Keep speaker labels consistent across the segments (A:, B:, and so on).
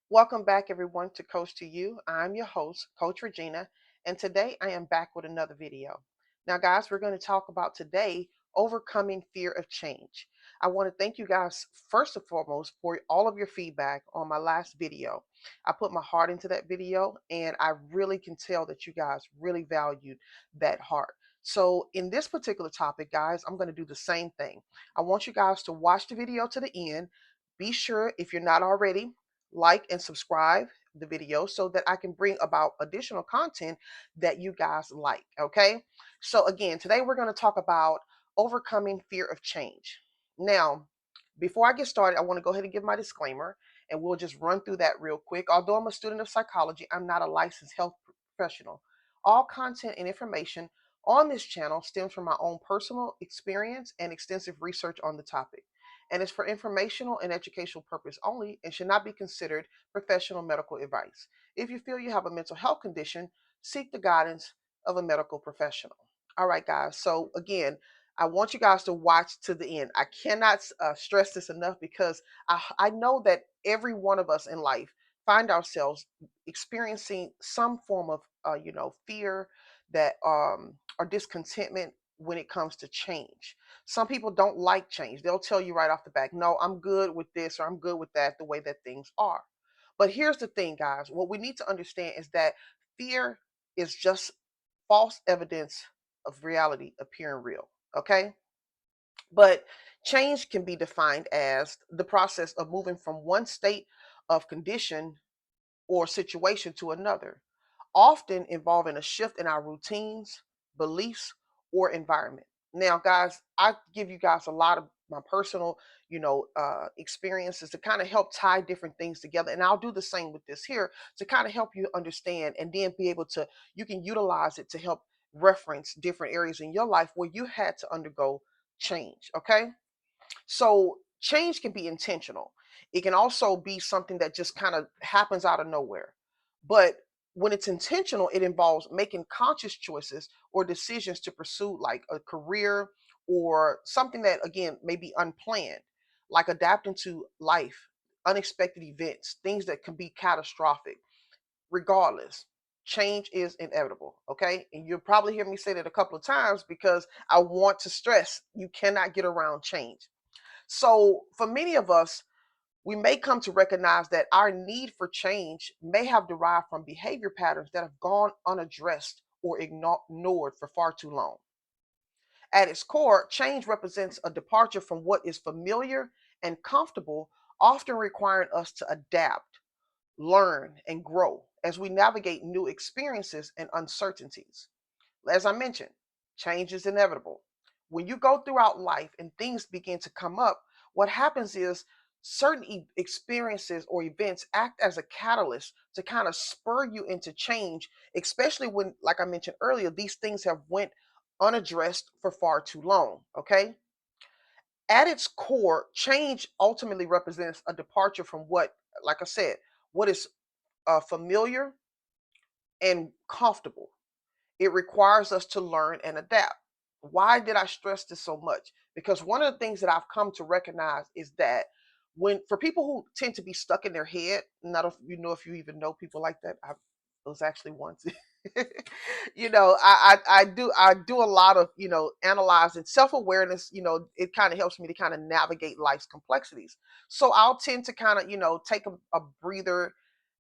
A: Welcome back, everyone, to Coach to You. I'm your host, Coach Regina, and today I am back with another video. Now, guys, we're going to talk about today overcoming fear of change. I want to thank you guys first and foremost for all of your feedback on my last video. I put my heart into that video, and I really can tell that you guys really valued that heart. So, in this particular topic, guys, I'm going to do the same thing. I want you guys to watch the video to the end. Be sure, if you're not already, like and subscribe the video so that I can bring about additional content that you guys like. Okay. So, again, today we're going to talk about overcoming fear of change. Now, before I get started, I want to go ahead and give my disclaimer and we'll just run through that real quick. Although I'm a student of psychology, I'm not a licensed health professional. All content and information on this channel stems from my own personal experience and extensive research on the topic and is for informational and educational purpose only and should not be considered professional medical advice. If you feel you have a mental health condition, seek the guidance of a medical professional. All right, guys. So, again, I want you guys to watch to the end. I cannot stress this enough because I know that every one of us in life find ourselves experiencing some form of, fear that or discontentment when it comes to change. Some people don't like change. They'll tell you right off the back, no, I'm good with this or I'm good with that, the way that things are. But here's the thing, guys. What we need to understand is that fear is just false evidence of reality appearing real. Okay. But change can be defined as the process of moving from one state of condition or situation to another, often involving a shift in our routines, beliefs, or environment. Now, guys, I give you guys a lot of my personal, experiences to kind of help tie different things together. And I'll do the same with this here to kind of help you understand and then be able to, you can utilize it to help reference different areas in your life where you had to undergo change. Okay. So change can be intentional. It can also be something that just kind of happens out of nowhere. But when it's intentional, it involves making conscious choices or decisions to pursue like a career or something that again may be unplanned, like adapting to life, unexpected events, things that can be catastrophic. Regardless, change is inevitable. Okay. And you'll probably hear me say that a couple of times because I want to stress you cannot get around change. So, for many of us, we may come to recognize that our need for change may have derived from behavior patterns that have gone unaddressed or ignored for far too long. At its core, change represents a departure from what is familiar and comfortable, often requiring us to adapt, learn, and grow as we navigate new experiences and uncertainties. As I mentioned, change is inevitable. When you go throughout life and things begin to come up, what happens is certain experiences or events act as a catalyst to kind of spur you into change, especially when, like I mentioned earlier, these things have went unaddressed for far too long. Okay. At its core, change ultimately represents a departure from what, like I said, what is familiar and comfortable. It requires us to learn and adapt. Why did I stress this so much? Because one of the things that I've come to recognize is that when for people who tend to be stuck in their head, not if you know if you even know people like that. I was actually once. I do a lot of analyzing self-awareness. It kind of helps me to kind of navigate life's complexities. So I'll tend to kind of take a breather,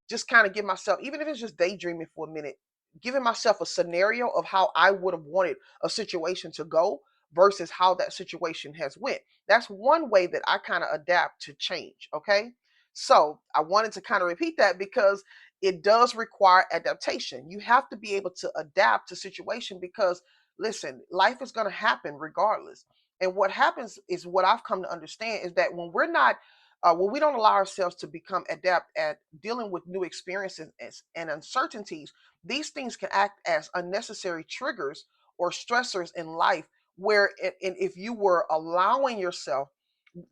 A: just kind of give myself, even if it's just daydreaming for a minute, giving myself a scenario of how I would have wanted a situation to go versus how that situation has went. That's one way that I kind of adapt to change. Okay. So I wanted to kind of repeat that because it does require adaptation. You have to be able to adapt to situation because listen, life is going to happen regardless. And what happens is what I've come to understand is that when we don't allow ourselves to become adept at dealing with new experiences and uncertainties, these things can act as unnecessary triggers or stressors in life. Where, and if you were allowing yourself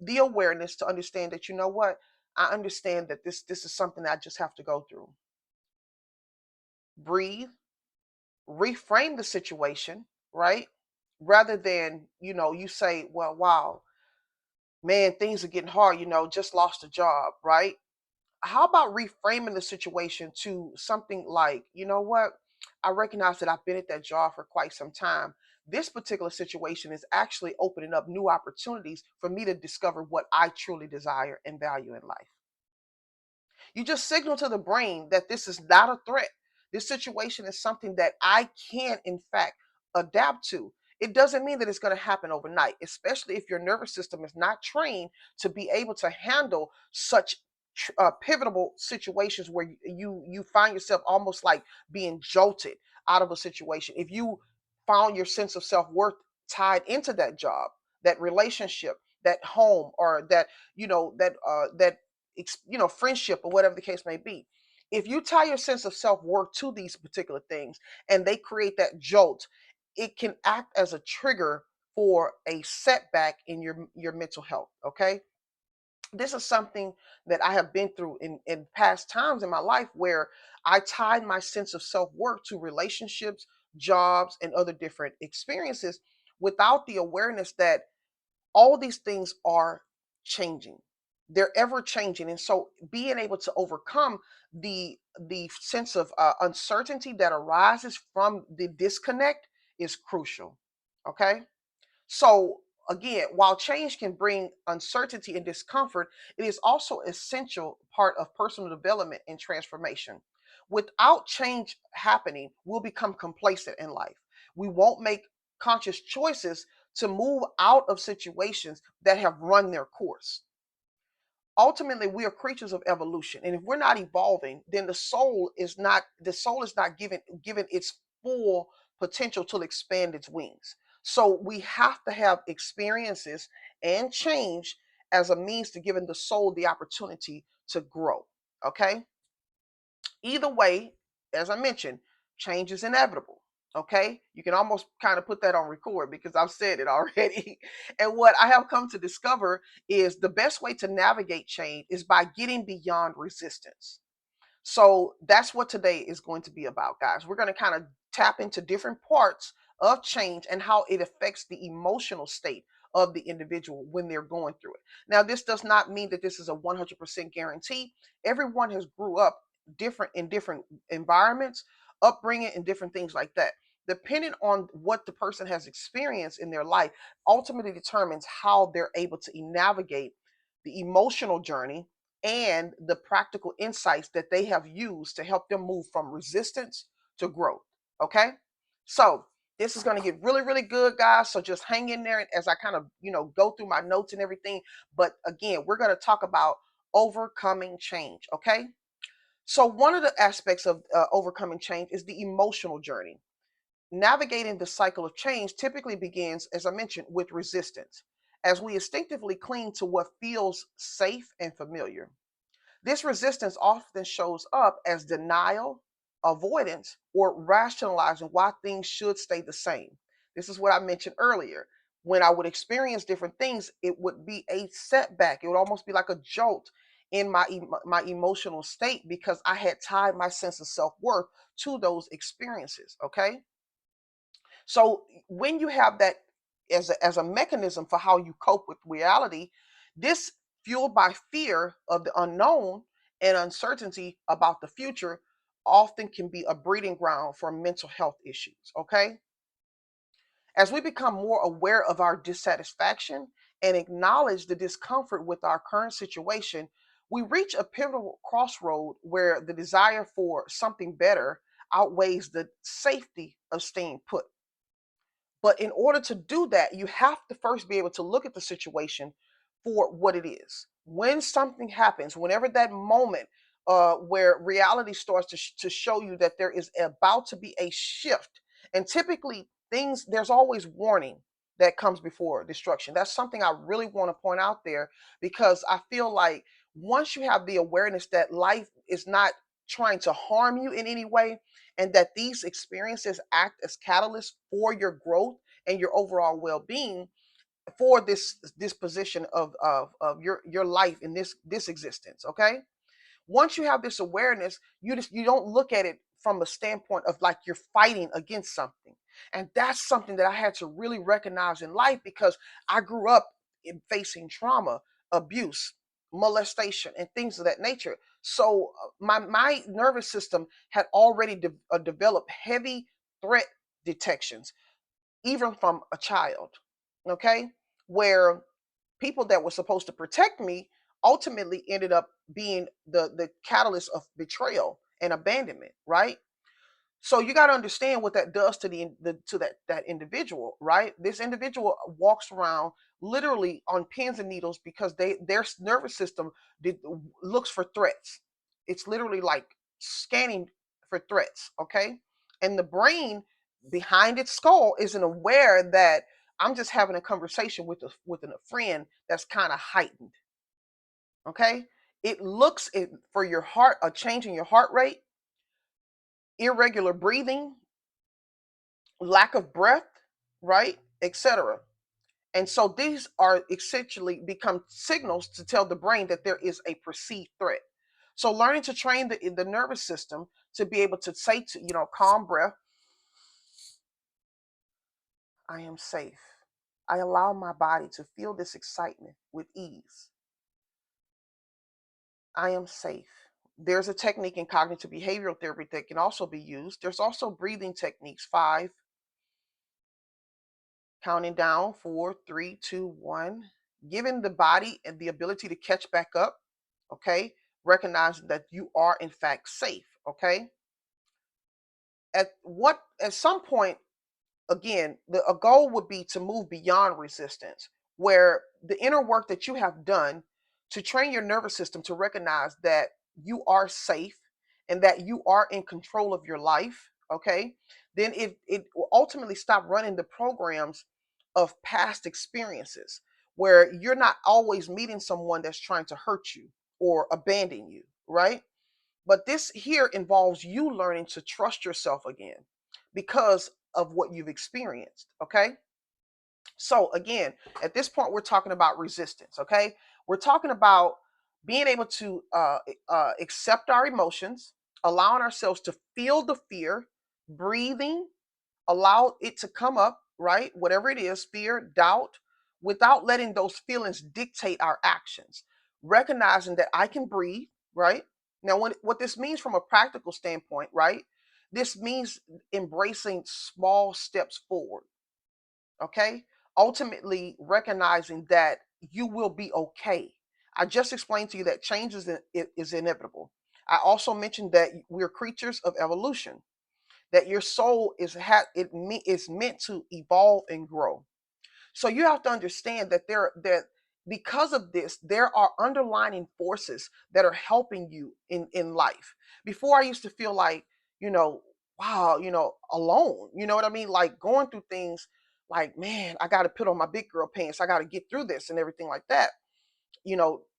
A: the awareness to understand that, you know what, I understand that this is something I just have to go through. Breathe, reframe the situation, right? Rather than, you say, well, wow, man, things are getting hard, just lost a job, right? how about reframing the situation to something like, you know what? I recognize that I've been at that job for quite some time. This particular situation is actually opening up new opportunities for me to discover what I truly desire and value in life. You just signal to the brain that this is not a threat. This situation is something that I can, in fact, adapt to. It doesn't mean that it's going to happen overnight, especially if your nervous system is not trained to be able to handle such pivotal situations where you find yourself almost like being jolted out of a situation. If you found your sense of self worth tied into that job, that relationship, that home, or that friendship or whatever the case may be. If you tie your sense of self-worth to these particular things and they create that jolt, it can act as a trigger for a setback in your mental health. Okay, this is something that I have been through in past times in my life where I tied my sense of self-worth to relationships, jobs, and other different experiences without the awareness that all these things are changing. They're ever changing, and so being able to overcome the sense of uncertainty that arises from the disconnect is crucial. Okay, so again, while change can bring uncertainty and discomfort, it is also essential part of personal development and transformation. Without change happening, we'll become complacent in life. We won't make conscious choices to move out of situations that have run their course. Ultimately, we are creatures of evolution, and if we're not evolving, then the soul is not given its full potential to expand its wings. So we have to have experiences and change as a means to giving the soul the opportunity to grow. Okay, either way, as I mentioned, change is inevitable. Okay, you can almost kind of put that on record because I've said it already. And what I have come to discover is the best way to navigate change is by getting beyond resistance. So that's what today is going to be about, guys. We're going to kind of tap into different parts of change and how it affects the emotional state of the individual when they're going through it. Now, this does not mean that this is a 100% guarantee. Everyone has grew up different in different environments, upbringing, and different things like that. Depending on what the person has experienced in their life, ultimately determines how they're able to navigate the emotional journey and the practical insights that they have used to help them move from resistance to growth. Okay. So this is going to get really, really good, guys. So just hang in there as I kind of, go through my notes and everything. But again, we're going to talk about overcoming change. Okay. So one of the aspects of overcoming change is the emotional journey. Navigating the cycle of change typically begins, as I mentioned, with resistance, as we instinctively cling to what feels safe and familiar. This resistance often shows up as denial, avoidance, or rationalizing why things should stay the same. This is what I mentioned earlier. When I would experience different things, it would be a setback. It would almost be like a jolt in my emotional state because I had tied my sense of self worth to those experiences. Okay, so when you have that as a mechanism for how you cope with reality, this fueled by fear of the unknown and uncertainty about the future often can be a breeding ground for mental health issues. Okay. As we become more aware of our dissatisfaction and acknowledge the discomfort with our current situation, we reach a pivotal crossroad where the desire for something better outweighs the safety of staying put. But in order to do that, you have to first be able to look at the situation for what it is. When something happens, whenever that moment where reality starts to show you that there is about to be a shift, and typically there's always warning that comes before destruction. That's something I really want to point out there because I feel like once you have the awareness that life is not trying to harm you in any way, and that these experiences act as catalysts for your growth and your overall well-being for this position of your life in this existence. Okay, once you have this awareness, you don't look at it from a standpoint of like you're fighting against something. And that's something that I had to really recognize in life because I grew up in facing trauma, abuse, molestation, and things of that nature. So my nervous system had already developed heavy threat detections, even from a child. Okay, where people that were supposed to protect me ultimately ended up being the catalyst of betrayal and abandonment. Right. So you got to understand what that does to the to that individual, right? This individual walks around literally on pins and needles because their nervous system did, looks for threats. It's literally like scanning for threats, okay? And the brain behind its skull isn't aware that I'm just having a conversation with a friend that's kind of heightened, okay? It looks it for your heart, a change in your heart rate, irregular breathing, lack of breath, right, etc. And so these are essentially become signals to tell the brain that there is a perceived threat. So learning to train the nervous system to be able to say to, calm breath, I am safe. I allow my body to feel this excitement with ease. I am safe. There's a technique in cognitive behavioral therapy that can also be used. There's also breathing techniques, five, counting down, four, three, two, one, giving the body and the ability to catch back up. Okay, recognizing that you are in fact safe. Okay, at some point, again, a goal would be to move beyond resistance, where the inner work that you have done to train your nervous system to recognize that you are safe and that you are in control of your life. Okay, then it will ultimately stop running the programs of past experiences where you're not always meeting someone that's trying to hurt you or abandon you, right? But this here involves you learning to trust yourself again because of what you've experienced. Okay. So, again, at this point, we're talking about resistance. Okay. We're talking about being able to accept our emotions, allowing ourselves to feel the fear, breathing, allow it to come up, right? Whatever it is, fear, doubt, without letting those feelings dictate our actions. Recognizing that I can breathe, right? Now, what this means from a practical standpoint, right? This means embracing small steps forward, okay? Ultimately, recognizing that you will be okay. I just explained to you that change is inevitable. I also mentioned that we're creatures of evolution, that your soul is meant to evolve and grow. So you have to understand that because of this, there are underlining forces that are helping you in life. Before I used to feel like, you know, wow, alone. You know what I mean? Like going through things like, man, I got to put on my big girl pants. I got to get through this and everything like that.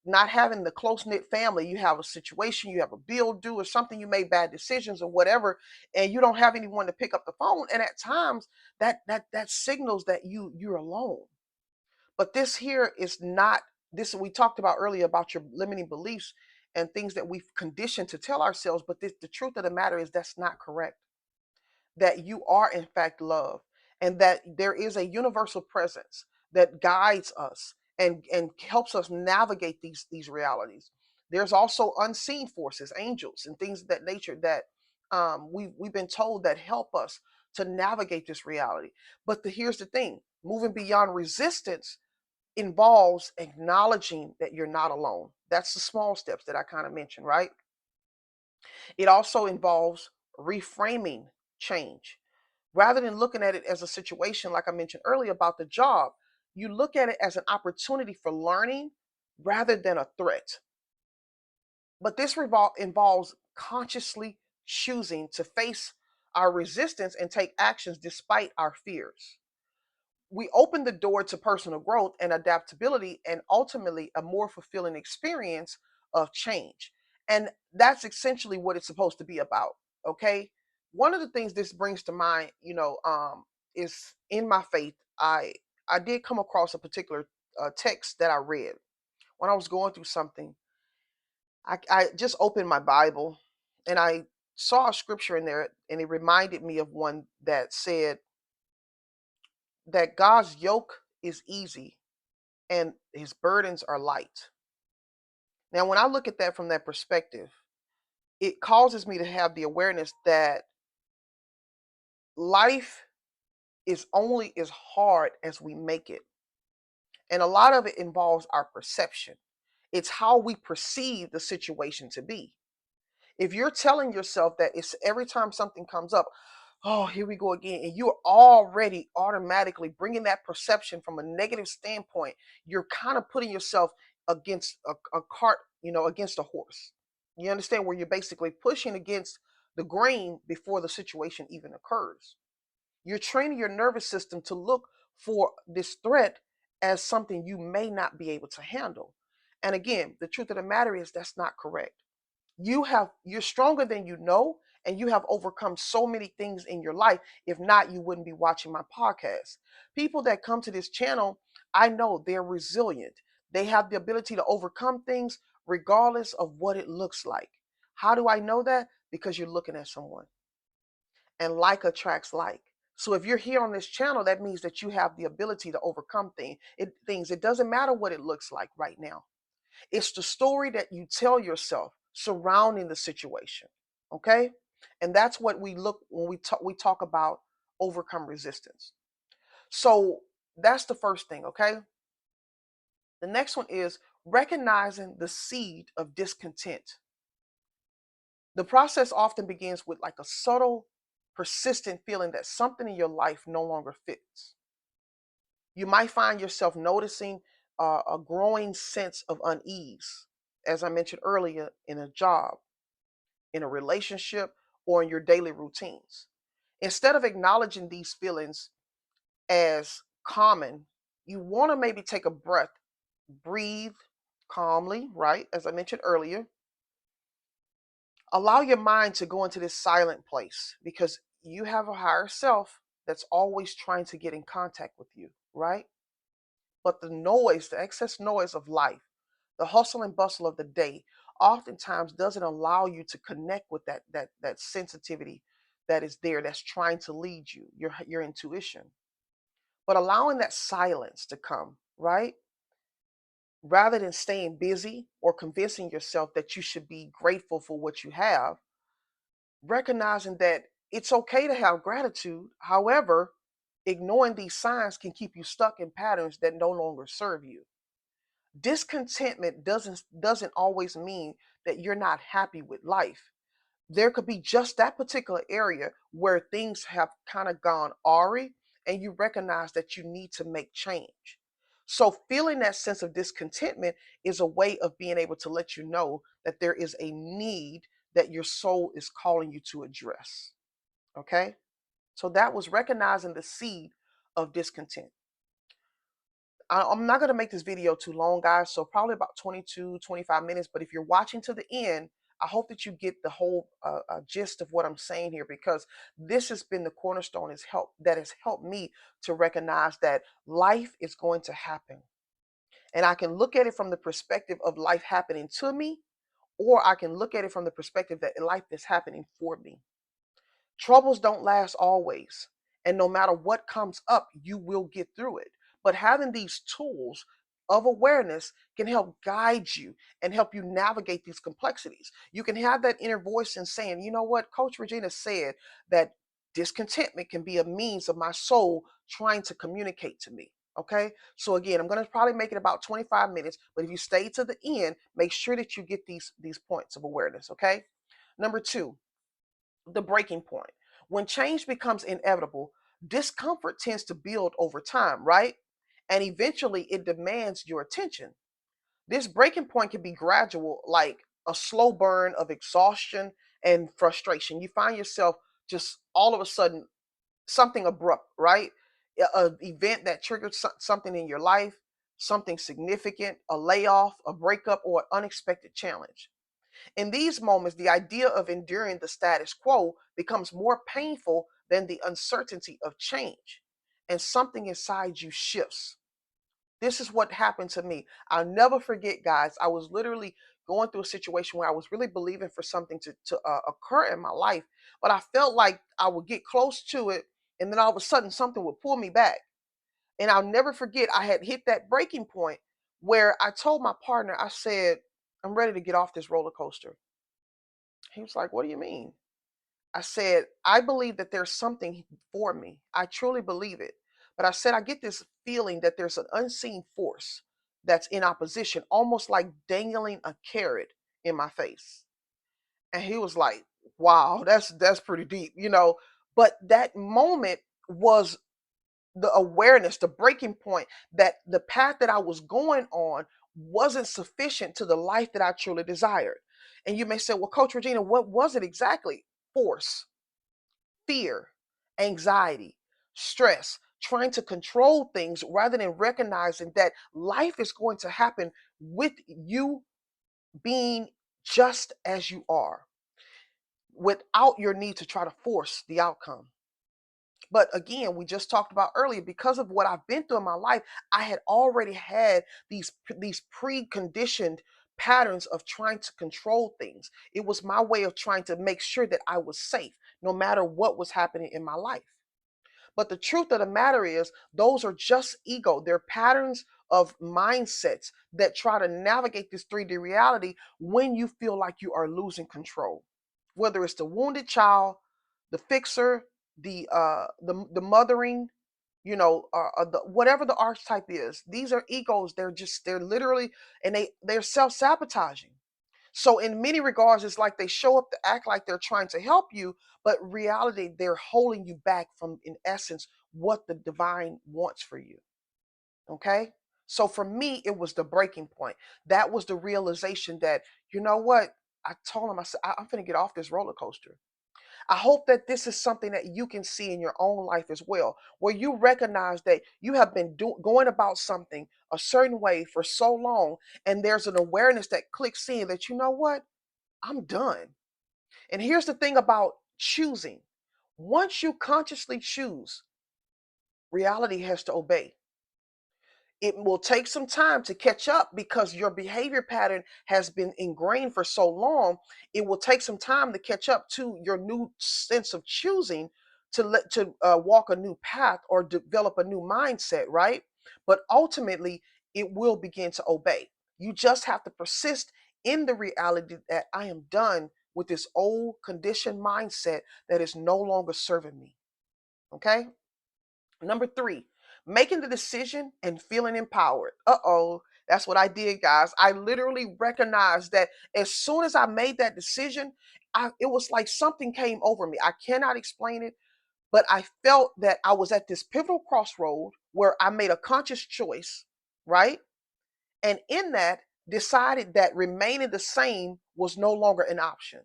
A: Not having the close knit family, you have a situation, you have a bill due or something, you made bad decisions or whatever, and you don't have anyone to pick up the phone. And at times that signals that you're alone. But this here is not this we talked about earlier about your limiting beliefs and things that we've conditioned to tell ourselves. But the truth of the matter is that's not correct, that you are in fact love, and that there is a universal presence that guides us and helps us navigate these realities. There's also unseen forces, angels and things of that nature that we've been told that help us to navigate this reality. But here's the thing: moving beyond resistance involves acknowledging that you're not alone. That's the small steps that I kind of mentioned, right? It also involves reframing change. Rather than looking at it as a situation, like I mentioned earlier about the job, you look at it as an opportunity for learning rather than a threat. But this involves consciously choosing to face our resistance and take actions despite our fears. We open the door to personal growth and adaptability and ultimately a more fulfilling experience of change. And that's essentially what it's supposed to be about. Okay. One of the things this brings to mind, is in my faith. I did come across a particular text that I read when I was going through something. I just opened my Bible and I saw a scripture in there, and it reminded me of one that said that God's yoke is easy and his burdens are light. Now, when I look at that from that perspective, it causes me to have the awareness that life is only as hard as we make it. And a lot of it involves our perception. It's how we perceive the situation to be. If you're telling yourself that it's every time something comes up, oh, here we go again, and you're already automatically bringing that perception from a negative standpoint, you're kind of putting yourself against a cart, against a horse. You understand where you're basically pushing against the grain before the situation even occurs. You're training your nervous system to look for this threat as something you may not be able to handle. And again, the truth of the matter is that's not correct. You're stronger than you know, and you have overcome so many things in your life. If not, you wouldn't be watching my podcast. People that come to this channel, I know they're resilient. They have the ability to overcome things regardless of what it looks like. How do I know that? Because you're looking at someone, and like attracts like. So if you're here on this channel, that means that you have the ability to overcome things. It doesn't matter what it looks like right now. It's the story that you tell yourself surrounding the situation. Okay? And that's what we look when we talk about overcome resistance. So that's the first thing, okay? The next one is recognizing the seed of discontent. The process often begins with like a subtle, persistent feeling that something in your life no longer fits. You might find yourself noticing a growing sense of unease, as I mentioned earlier, in a job, in a relationship, or in your daily routines. Instead of acknowledging these feelings as common, you want to maybe take a breath, breathe calmly, right? As I mentioned earlier, allow your mind to go into this silent place because you have a higher self that's always trying to get in contact with you, right? But the noise, the excess noise of life, the hustle and bustle of the day, oftentimes doesn't allow you to connect with that sensitivity that is there, that's trying to lead you, your intuition. But allowing that silence to come, right? Rather than staying busy or convincing yourself that you should be grateful for what you have, recognizing that it's okay to have gratitude. However, ignoring these signs can keep you stuck in patterns that no longer serve you. Discontentment doesn't always mean that you're not happy with life. There could be just that particular area where things have kind of gone awry and you recognize that you need to make change. So feeling that sense of discontentment is a way of being able to let you know that there is a need that your soul is calling you to address. Okay? So that was recognizing the seed of discontent. I'm not going to make this video too long, guys. So probably about 22, 25 minutes. But if you're watching to the end, I hope that you get the whole gist of what I'm saying here, because this has been the cornerstone that has helped me to recognize that life is going to happen. And I can look at it from the perspective of life happening to me, or I can look at it from the perspective that life is happening for me. Troubles don't last always. And no matter what comes up, you will get through it. But having these tools of awareness can help guide you and help you navigate these complexities. You can have that inner voice and saying, you know what, Coach Regina said that discontentment can be a means of my soul trying to communicate to me. Okay. So again, I'm going to probably make it about 25 minutes, but if you stay to the end, make sure that you get these points of awareness. Okay. Number two, the breaking point. When change becomes inevitable, discomfort tends to build over time, right? And eventually it demands your attention. This breaking point can be gradual, like a slow burn of exhaustion and frustration. You find yourself just all of a sudden something abrupt, right? An event that triggered something in your life, something significant, a layoff, a breakup, or an unexpected challenge. In these moments, the idea of enduring the status quo becomes more painful than the uncertainty of change, and something inside you shifts. This is what happened to me. I'll never forget, guys. I was literally going through a situation where I was really believing for something to occur in my life, but I felt like I would get close to it, and then all of a sudden something would pull me back. And I'll never forget, I had hit that breaking point where I told my partner, I said, I'm ready to get off this roller coaster. He was like, what do you mean? I said, I believe that there's something for me. I truly believe it. But I said, I get this feeling that there's an unseen force that's in opposition, almost like dangling a carrot in my face. And he was like, wow, that's pretty deep, you know. But that moment was the awareness, the breaking point that the path that I was going on wasn't sufficient to the life that I truly desired. And you may say, well, Coach Regina, what was it exactly? Force, fear, anxiety, stress, trying to control things rather than recognizing that life is going to happen with you being just as you are without your need to try to force the outcome. But again, we just talked about earlier, because of what I've been through in my life, I had already had these preconditioned patterns of trying to control things. It was my way of trying to make sure that I was safe no matter what was happening in my life. But the truth of the matter is, those are just ego. They're patterns of mindsets that try to navigate this 3D reality when you feel like you are losing control. Whether it's the wounded child, the fixer, the mothering, whatever the archetype is. These are egos. They're literally, and they're self-sabotaging. So in many regards, it's like they show up to act like they're trying to help you, but reality, they're holding you back from, in essence, what the divine wants for you. Okay. So for me, it was the breaking point. That was the realization that, you know what? I told him, I said, I'm going to get off this roller coaster. I hope that this is something that you can see in your own life as well, where you recognize that you have been going about something a certain way for so long, and there's an awareness that clicks in that, you know what? I'm done. And here's the thing about choosing: once you consciously choose, reality has to obey. It will take some time to catch up because your behavior pattern has been ingrained for so long. It will take some time to catch up to your new sense of choosing to walk a new path or develop a new mindset, right? But ultimately, it will begin to obey. You just have to persist in the reality that I am done with this old conditioned mindset that is no longer serving me. Okay. Number three, making the decision and feeling empowered. Uh-oh, that's what I did, guys. I literally recognized that as soon as I made that decision, it was like something came over me. I cannot explain it, but I felt that I was at this pivotal crossroad where I made a conscious choice, right? And in that, decided that remaining the same was no longer an option.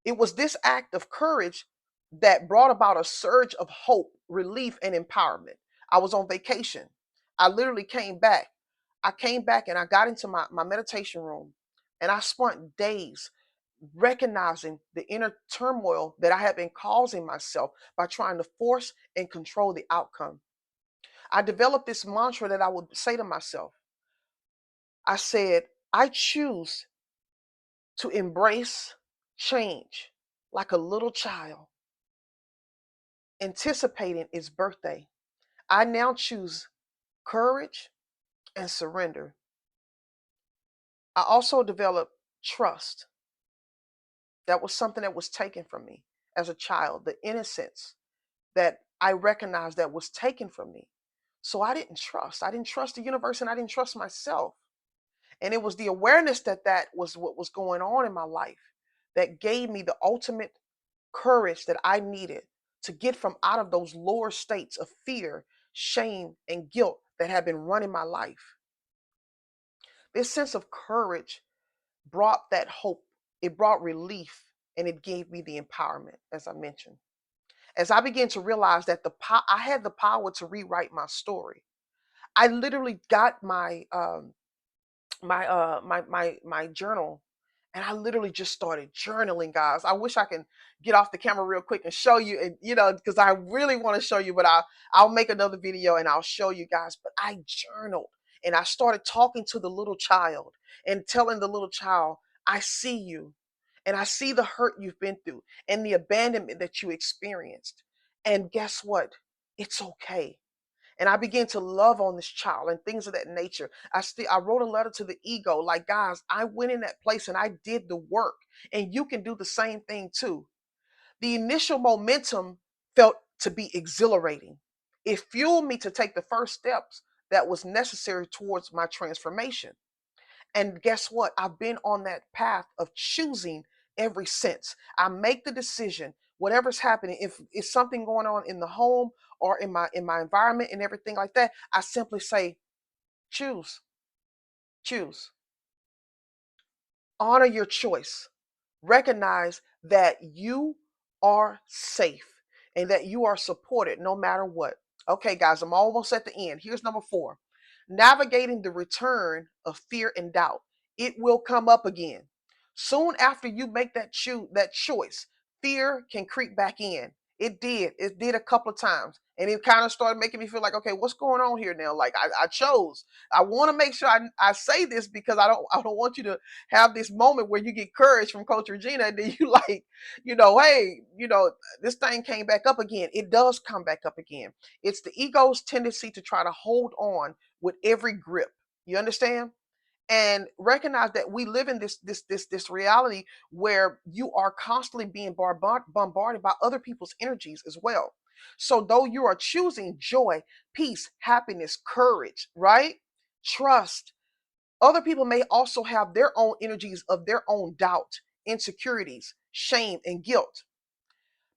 A: It was this act of courage that brought about a surge of hope, relief, and empowerment. I was on vacation. I literally came back. I came back and I got into my meditation room, and I spent days recognizing the inner turmoil that I had been causing myself by trying to force and control the outcome. I developed this mantra that I would say to myself. I said, I choose to embrace change like a little child anticipating its birthday. I now choose courage and surrender. I also developed trust. That was something that was taken from me as a child, the innocence that I recognized that was taken from me. So I didn't trust. I didn't trust the universe, and I didn't trust myself. And it was the awareness that that was what was going on in my life that gave me the ultimate courage that I needed to get from out of those lower states of fear, shame, and guilt that had been running my life. This sense of courage brought that hope, it brought relief, and it gave me the empowerment, as I mentioned. As I began to realize that I had the power to rewrite my story, I literally got my journal, and I literally just started journaling, guys. I wish I can get off the camera real quick and show you, and because I really want to show you, but I'll make another video and I'll show you guys. But I journaled, and I started talking to the little child and telling the little child, I see you, and I see the hurt you've been through and the abandonment that you experienced, and guess what? It's okay. And I began to love on this child and things of that nature. I wrote a letter to the ego, like, guys, I went in that place and I did the work, and you can do the same thing too. The initial momentum felt to be exhilarating. It fueled me to take the first steps that was necessary towards my transformation. And guess what? I've been on that path of choosing ever since. I make the decision, whatever's happening, if it's something going on in the home or in my environment and everything like that, I simply say, choose, choose. Honor your choice. Recognize that you are safe and that you are supported no matter what. Okay, guys, I'm almost at the end. Here's number 4: navigating the return of fear and doubt. It will come up again. Soon after you make that choice, fear can creep back in. It did. It did a couple of times. And it kind of started making me feel like, okay, what's going on here now? Like I chose. I want to make sure I say this because I don't want you to have this moment where you get courage from Coach Regina, and then you like, hey, this thing came back up again. It does come back up again. It's the ego's tendency to try to hold on with every grip. You understand? And recognize that we live in this reality where you are constantly being bombarded by other people's energies as well. So though you are choosing joy, peace, happiness, courage, right? Trust, other people may also have their own energies of their own doubt, insecurities, shame, and guilt.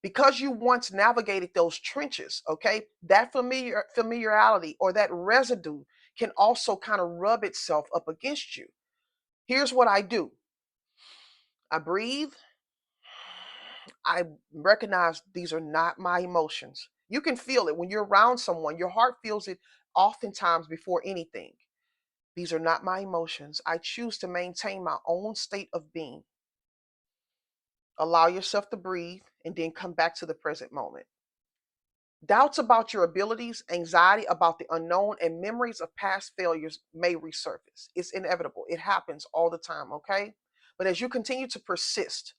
A: Because you once navigated those trenches, okay, that familiarity or that residue can also kind of rub itself up against you. Here's what I do: I breathe, I recognize these are not my emotions. You can feel it when you're around someone, your heart feels it oftentimes before anything. These are not my emotions. I choose to maintain my own state of being. Allow yourself to breathe and then come back to the present moment. Doubts about your abilities, anxiety about the unknown, and memories of past failures may resurface. It's inevitable. It happens all the time, okay? But as you continue to persist,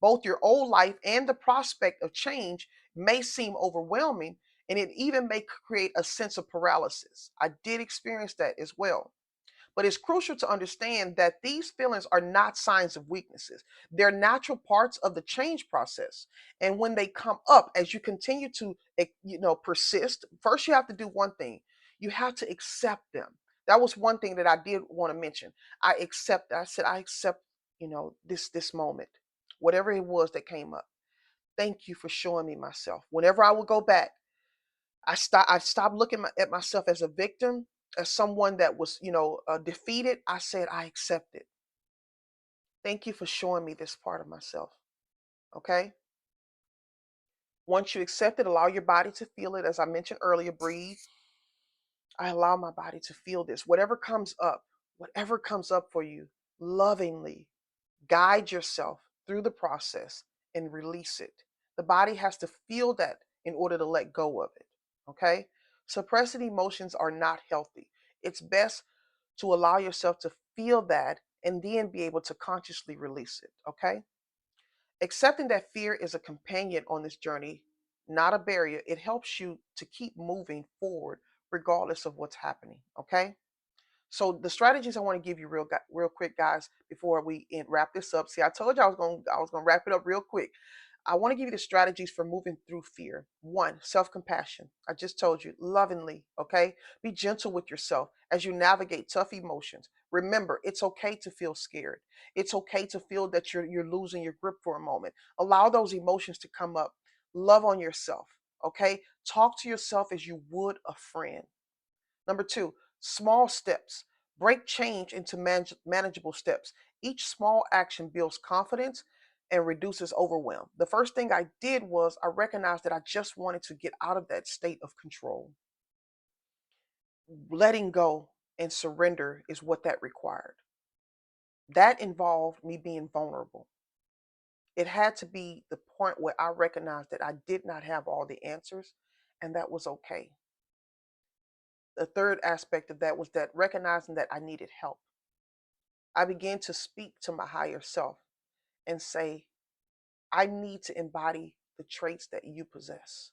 A: both your old life and the prospect of change may seem overwhelming, and it even may create a sense of paralysis. I did experience that as well. But it's crucial to understand that these feelings are not signs of weaknesses. They're natural parts of the change process. And when they come up, as you continue to, persist, first you have to do one thing. You have to accept them. That was one thing that I did want to mention. I said, I accept, this moment, whatever it was that came up. Thank you for showing me myself. Whenever I would go back, I stopped looking at myself as a victim, as someone that was, defeated. I said, I accept it. Thank you for showing me this part of myself. Okay. Once you accept it, allow your body to feel it. As I mentioned earlier, breathe. I allow my body to feel this. Whatever comes up for you, lovingly guide yourself through the process and release it. The body has to feel that in order to let go of it. Okay? Suppressing emotions are not healthy. It's best to allow yourself to feel that and then be able to consciously release it. Okay? Accepting that fear is a companion on this journey, not a barrier. It helps you to keep moving forward regardless of what's happening. Okay? So the strategies I want to give you real quick, guys, before we wrap this up. See, I told you I was gonna wrap it up real quick. I want to give you the strategies for moving through fear. One, self-compassion. I just told you, lovingly, okay? Be gentle with yourself as you navigate tough emotions. Remember, it's okay to feel scared. It's okay to feel that you're losing your grip for a moment. Allow those emotions to come up. Love on yourself, okay? Talk to yourself as you would a friend. Number two, small steps. Break change into manageable steps. Each small action builds confidence and reduces overwhelm. The first thing I did was I recognized that I just wanted to get out of that state of control. Letting go and surrender is what that required. That involved me being vulnerable. It had to be the point where I recognized that I did not have all the answers, and that was okay. The third aspect of that was that recognizing that I needed help. I began to speak to my higher self and say, I need to embody the traits that you possess.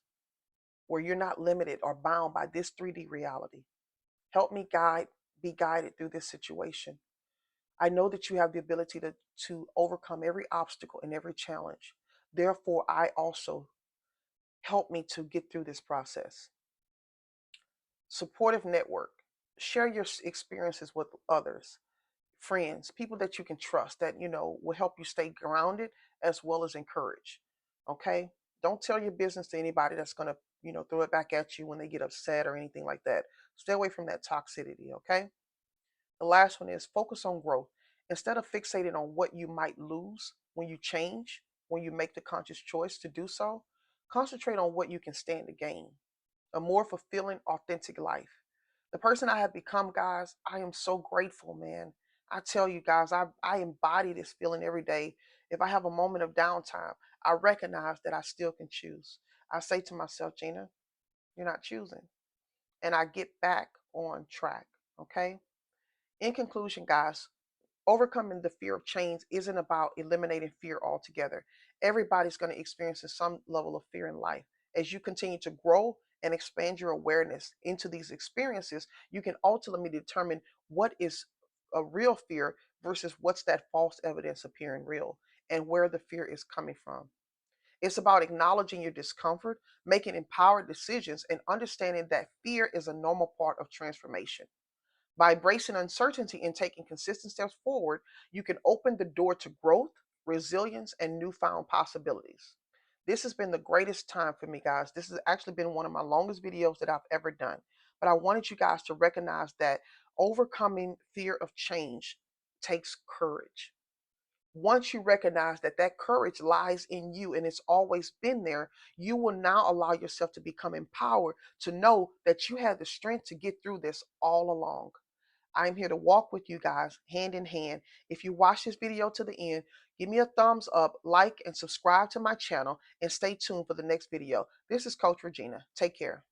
A: where you're not limited or bound by this 3D reality. Help me be guided through this situation. I know that you have the ability to overcome every obstacle and every challenge. Therefore, I also help me to get through this process. Supportive network. Share your experiences with others, friends, people that you can trust that, will help you stay grounded as well as encourage. Okay? Don't tell your business to anybody that's going to, throw it back at you when they get upset or anything like that. Stay away from that toxicity, okay? The last one is focus on growth. Instead of fixating on what you might lose when you change, when you make the conscious choice to do so, concentrate on what you can stand to gain. A more fulfilling, authentic life. The person I have become, guys, I am so grateful, man. I tell you guys, I embody this feeling every day. If I have a moment of downtime, I recognize that I still can choose. I say to myself, Gina, you're not choosing. And I get back on track. Okay. In conclusion, guys, overcoming the fear of change isn't about eliminating fear altogether. Everybody's going to experience some level of fear in life. As you continue to grow and expand your awareness into these experiences, you can ultimately determine what is a real fear versus what's that false evidence appearing real and where the fear is coming from. It's about acknowledging your discomfort, making empowered decisions, and understanding that fear is a normal part of transformation. By embracing uncertainty and taking consistent steps forward, you can open the door to growth, resilience, and newfound possibilities. This has been the greatest time for me, guys. This has actually been one of my longest videos that I've ever done. But I wanted you guys to recognize that overcoming fear of change takes courage. Once you recognize that that courage lies in you and it's always been there, you will now allow yourself to become empowered to know that you have the strength to get through this all along. I'm here to walk with you guys hand in hand. If you watch this video to the end, give me a thumbs up, like, and subscribe to my channel, and stay tuned for the next video. This is Coach Regina. Take care.